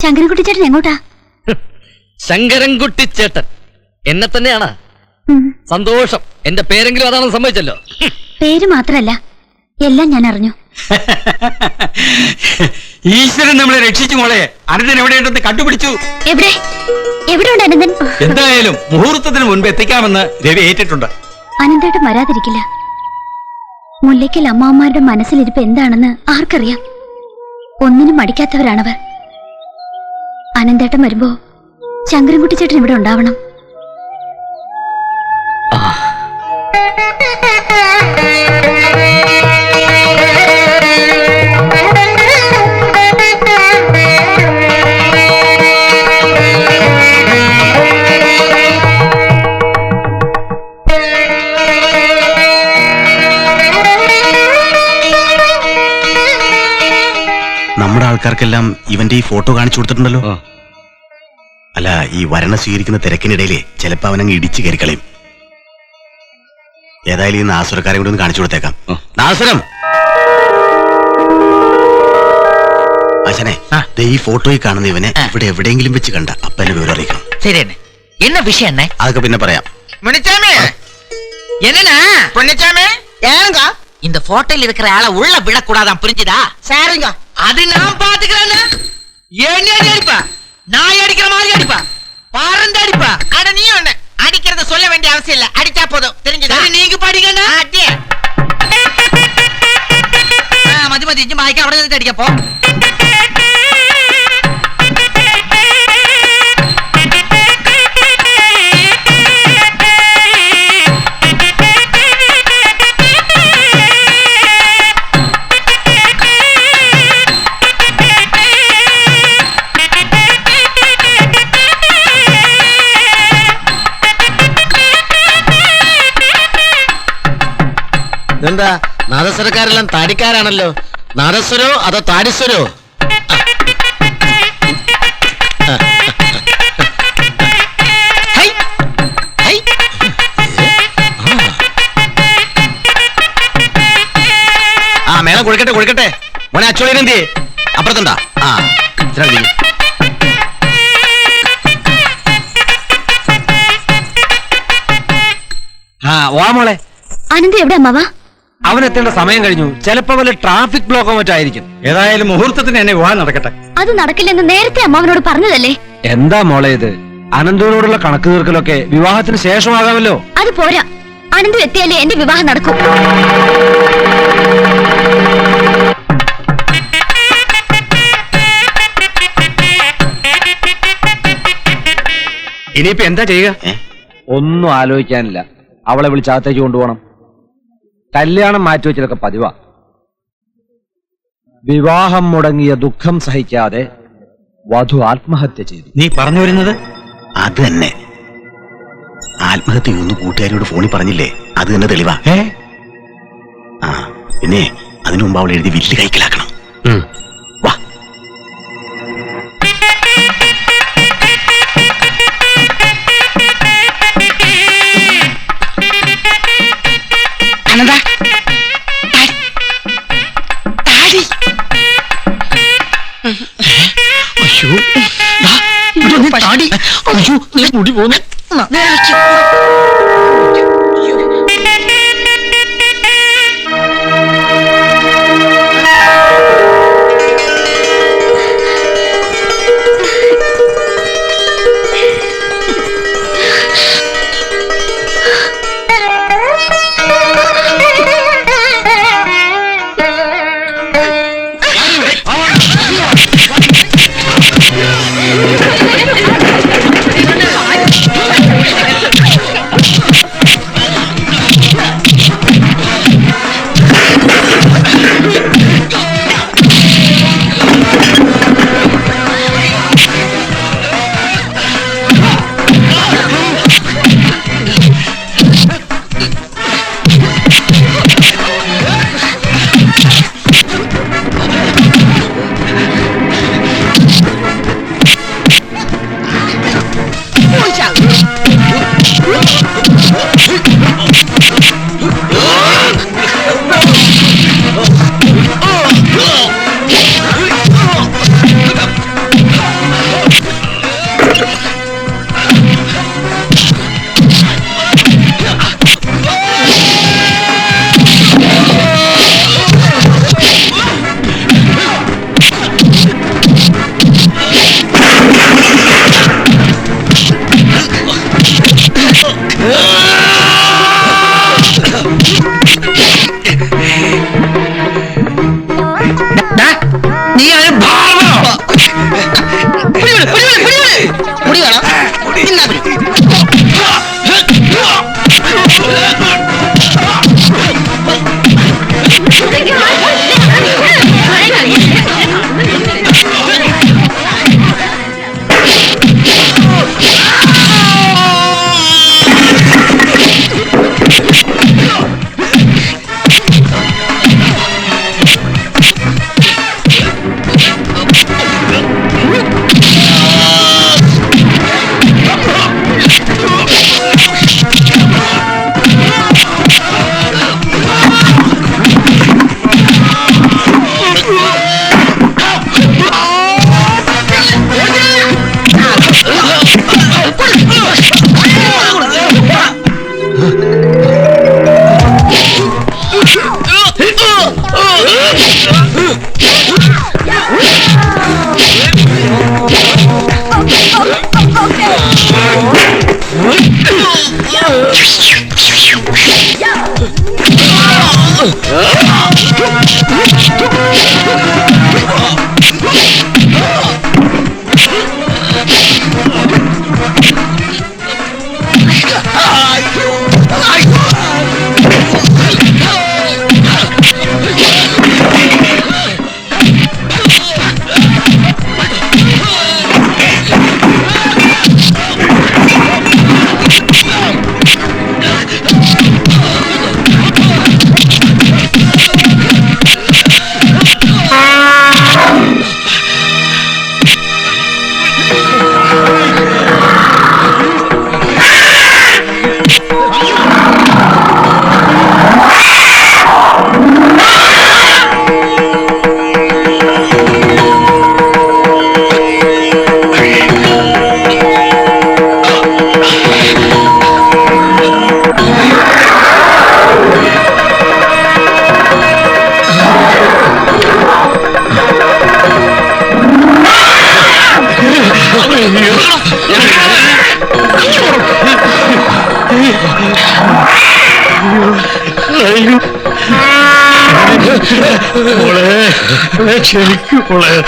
ശങ്കരൻകുട്ടിച്ചേട്ടൻ എങ്ങോട്ടാ? ശങ്കരൻകുട്ടിച്ചേട്ടൻ എന്നെ തന്നെയാണ്. സന്തോഷം. എന്റെ പേരെങ്കിലും അതാണെന്ന് സമ്മതിച്ചല്ലോ. പേര് മാത്രല്ല, എല്ലാം ഞാൻ അറിഞ്ഞു. ഈശ്വരൻ നമ്മളെ രക്ഷിച്ചു മോളെ. അനന്തൻ എവിടെയുണ്ടെന്ന് കണ്ടുപിടിച്ചു. എവിടെ എവിടെ ഉണ്ട് അനന്തൻ? എന്തായാലും മുഹൂർത്തത്തിന് മുൻപ് എത്തിക്കാമെന്ന് രവി ഏറ്റിട്ടുണ്ട്. അനന്തേട്ടൻ വരാതിരിക്കില്ല. മുല്ലയ്ക്കൽ അമ്മാവന്മാരുടെ മനസ്സിലിരിപ്പ് എന്താണെന്ന് ആർക്കറിയാം? ഒന്നിനും മടിക്കാത്തവരാണവർ. അനന്തേട്ടൻ വരുമ്പോ ശങ്കരൻകുട്ടിച്ചേട്ടൻ ഇവിടെ ഉണ്ടാവണം. നമ്മുടെ ആൾക്കാർക്കെല്ലാം ഇവന്റെ ഈ ഫോട്ടോ കാണിച്ചു കൊടുത്തിട്ടുണ്ടല്ലോ. അല്ല, ഈ വരണ സ്വീകരിക്കുന്ന തിരക്കിനിടയിലെ ചിലപ്പോ അവനങ്ങ് ഇടിച്ചു കയറിക്കളയും. ഏതായാലും ഈ നാസുരക്കാരെ കൂടി ഒന്ന് കാണിച്ചു കൊടുത്തേക്കാം. നാസുരം, ആശാനെ, ഈ ഫോട്ടോയിൽ കാണുന്ന ഇവനെ ഇവിടെ എവിടെയെങ്കിലും വെച്ച് കണ്ട അപ്പനെ വിവരം അറിയിക്കണം. ശരി, என்ன விஷயம் என்ன? അതൊക്കെ പിന്നെ പറയാം. என்னன்னா பொன்னிச்சாமி ஏங்க இந்த போட்டோல இருக்கிற ஆளை உள்ள விடக்கூடாதான், புரிஞ்சுதா? சரிங்க. அது நான் பாத்துக்கிறேன்னு. என்ன அடிப்பா? நான் அடிக்கிற மாதிரி அடிப்பா, பறந்து அடிப்பா. அட நீ ஒண்ணு அடிக்கிறத சொல்ல வேண்டிய அவசியம் இல்ல, அடிச்சா போதும். தெரிஞ்சதா? நீங்க படிக்கண்ணா. அடியே. மதி மதி இஞ்சி மாய்க்க അവിടെ നിന്ന് അടിക്കപ്പോ. എന്താ നാദസ്വരക്കാരെല്ലാം താടിക്കാരാണല്ലോ. നാദസ്വരോ അതോ താടിസ്വരോ? ആ മേളം കൊടുക്കട്ടെ കൊടുക്കട്ടെ. മോനെ അച്ചോളിനെന്തി അപ്പുറത്തുണ്ടാ? ആ വാ മോളെ. അനന്ത എവിടെ അമ്മാവാ? അവനെത്തേണ്ട സമയം കഴിഞ്ഞു. ചിലപ്പോ വല്ല ട്രാഫിക് ബ്ലോക്കോ മറ്റായിരിക്കും. ഏതായാലും മുഹൂർത്തത്തിന് എന്നെ വിവാഹം നടക്കട്ടെ. അത് നടക്കില്ലെന്ന് നേരത്തെ അമ്മാവനോട് പറഞ്ഞതല്ലേ? എന്താ മോളെ ഇത്? അനന്തനോടുള്ള കണക്ക് തീർക്കലൊക്കെ വിവാഹത്തിന് ശേഷമാകാമല്ലോ. അത് പോരാ, അനന്തു എത്തിയാലേ എന്റെ വിവാഹം നടക്കൂ. ഇനിയിപ്പോ എന്താ ചെയ്യുക? ഒന്നും ആലോചിക്കാനില്ല. അവളെ വിളിച്ചകത്തേക്ക് കൊണ്ടുപോകണം. കല്യാണം മാറ്റിവെച്ചതൊക്കെ പതിവാ. വിവാഹം മുടങ്ങിയ ദുഃഖം സഹിക്കാതെ വധു ആത്മഹത്യ ചെയ്തു. നീ പറഞ്ഞു വരുന്നത് അത് തന്നെ. ആത്മഹത്യ ഒന്ന് കൂട്ടുകാരിയോട് ഫോണിൽ പറഞ്ഞില്ലേ, അത് തന്നെ തെളിവാ. ആ പിന്നെ അതിനു മുമ്പ് അവൾ എഴുതി വില്ല് കൈക്കലാക്കണം. വാ. അനന്ത താടി മുടി പോന്നു. മുടി വേണം തിന്നാ പിടി. മോളെ ക്ഷമിക്കൂ മോളെ.